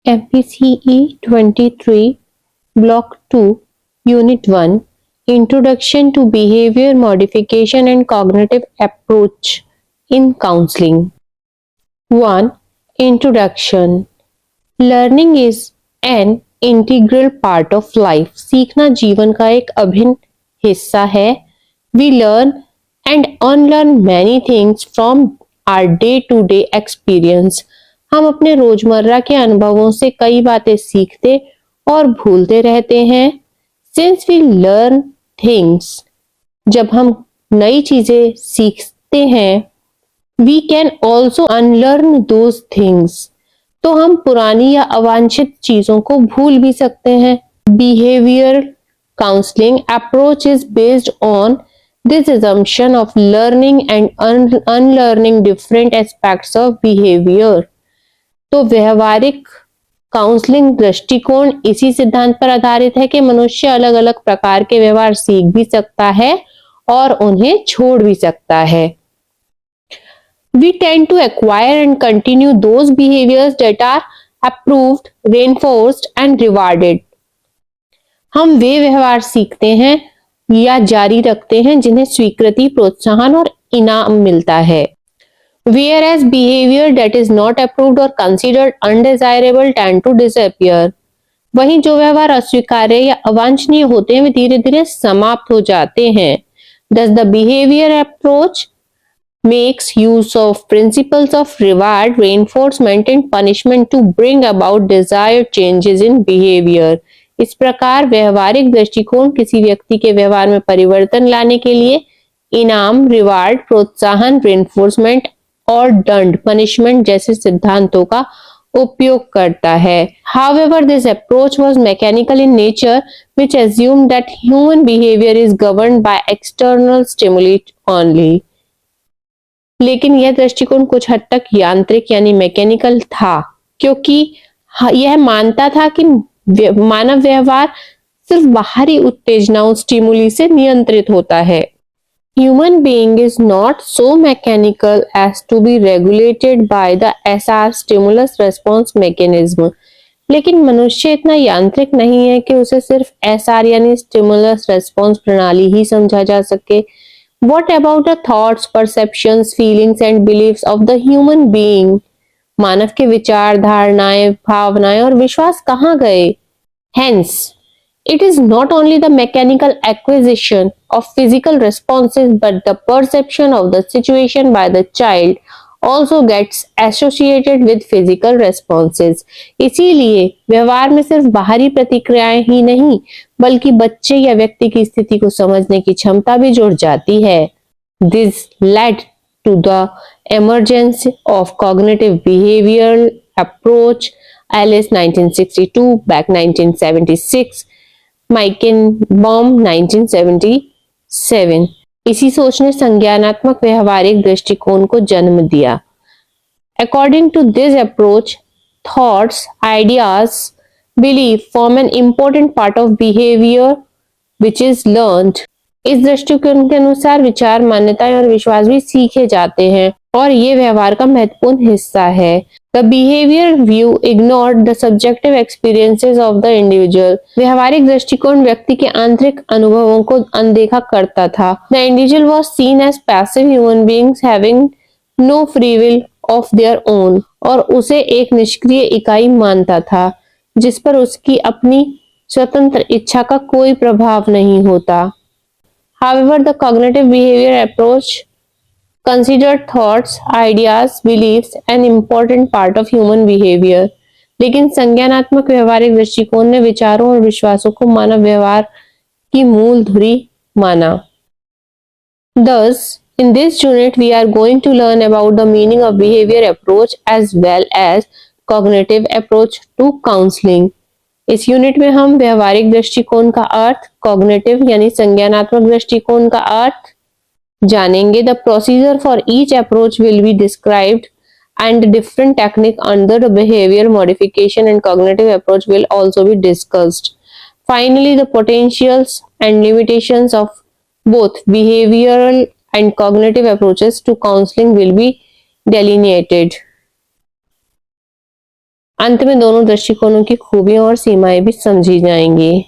MPCE 23, Block 2, Unit 1, Introduction to Behavior Modification and Cognitive Approach in Counseling. 1. Introduction. Learning is an integral part of life. सीखना जीवन का एक अभिन्न हिस्सा है. We learn and unlearn many things from our day-to-day experience. हम अपने रोजमर्रा के अनुभवों से कई बातें सीखते और भूलते रहते हैं. Since we learn things, जब हम नई चीजें सीखते हैं, we can also unlearn those things. तो हम पुरानी या अवांछित चीजों को भूल भी सकते हैं. Behavioral counseling approach is based on this assumption of learning and unlearning different aspects of behavior. तो व्यवहारिक काउंसलिंग दृष्टिकोण इसी सिद्धांत पर आधारित है कि मनुष्य अलग अलग प्रकार के व्यवहार सीख भी सकता है और उन्हें छोड़ भी सकता है. We tend to acquire and continue those behaviors that are approved, reinforced and rewarded. हम वे व्यवहार सीखते हैं या जारी रखते हैं जिन्हें स्वीकृति, प्रोत्साहन और इनाम मिलता है. Whereas behavior that is not approved or considered undesirable tend to disappear. वहीं जो व्यवहार अस्वीकार्य या अवांछनीय होते हैं वे धीरे धीरे समाप्त हो जाते हैं. Thus the behavior approach makes use of principles of reward, reinforcement and punishment to bring about desired changes in behavior. इस प्रकार व्यवहारिक दृष्टिकोण किसी व्यक्ति के व्यवहार में परिवर्तन लाने के लिए इनाम, रिवार्ड, प्रोत्साहन, रेनफोर्समेंट और दंड, पनिशमेंट जैसे सिद्धांतों का उपयोग करता है. However, this approach was mechanical in nature, which assumed that human behavior is governed by external stimuli only. लेकिन यह दृष्टिकोण कुछ हद तक यांत्रिक यानी मैकेनिकल था, क्योंकि यह मानता था कि मानव व्यवहार सिर्फ बाहरी उत्तेजनाओं, स्टिमुली से नियंत्रित होता है. Human being is not so mechanical as to be regulated by the SR stimulus response mechanism. लेकिन मनुष्य इतना यांत्रिक नहीं है कि उसे सिर्फ SR यानी स्टिमुलस रेस्पॉन्स प्रणाली ही समझा जा सके. What about the thoughts, perceptions, feelings and beliefs of the human being? मानव के विचार, धारणाएं, भावनाएं और विश्वास कहाँ गए? Hence, it is not only the mechanical acquisition of physical responses but the perception of the situation by the child also gets associated with physical responses. इसीलिए व्यवहार में सिर्फ बाहरी प्रतिक्रियाएं ही नहीं बल्कि बच्चे या व्यक्ति की स्थिति को समझने की क्षमता भी जुड़ जाती है. This led to the emergence of cognitive behavioral approach, Alice 1962, Beck 1976, माइकेनबॉम 1977. इसी सोच ने संज्ञानात्मक व्यवहारिक दृष्टिकोण को जन्म दिया. According to this approach, thoughts, ideas, belief form an important part of behavior which is learned. इस दृष्टिकोण के अनुसार विचार, मान्यताएं और विश्वास भी सीखे जाते हैं और ये व्यवहार का महत्वपूर्ण हिस्सा है. The behavior view ignored the subjective experiences of the individual. व्यवहारिक दृष्टिकोण व्यक्ति के आंतरिक अनुभवों को अनदेखा करता था. The individual was seen as passive human beings having no free will of their own. और उसे एक निष्क्रिय इकाई मानता था जिस पर उसकी अपनी स्वतंत्र इच्छा का कोई प्रभाव नहीं होता. However, the cognitive behavior approach considered thoughts, ideas, beliefs an important part of human behavior. लेकिन संज्ञानात्मक व्यवहारिक दृष्टिकोण ने विचारों और विश्वासों को मानव व्यवहार की मूल धुरी माना. Thus, in this unit, we are going to learn about the meaning of behavior approach as well as cognitive approach to counseling. इस यूनिट में हम व्यवहारिक दृष्टिकोण का अर्थ, कॉग्निटिव यानी संज्ञानात्मक दृष्टिकोण का अर्थ जानेंगे. The procedure for each approach will be described and different technique under the behavior modification and cognitive approach will also be discussed. Finally, the potentials and limitations of both behavioral and cognitive approaches to counseling will be delineated. अंत में दोनों दृष्टिकोणों की खूबियां और सीमाएं भी समझी जाएंगी।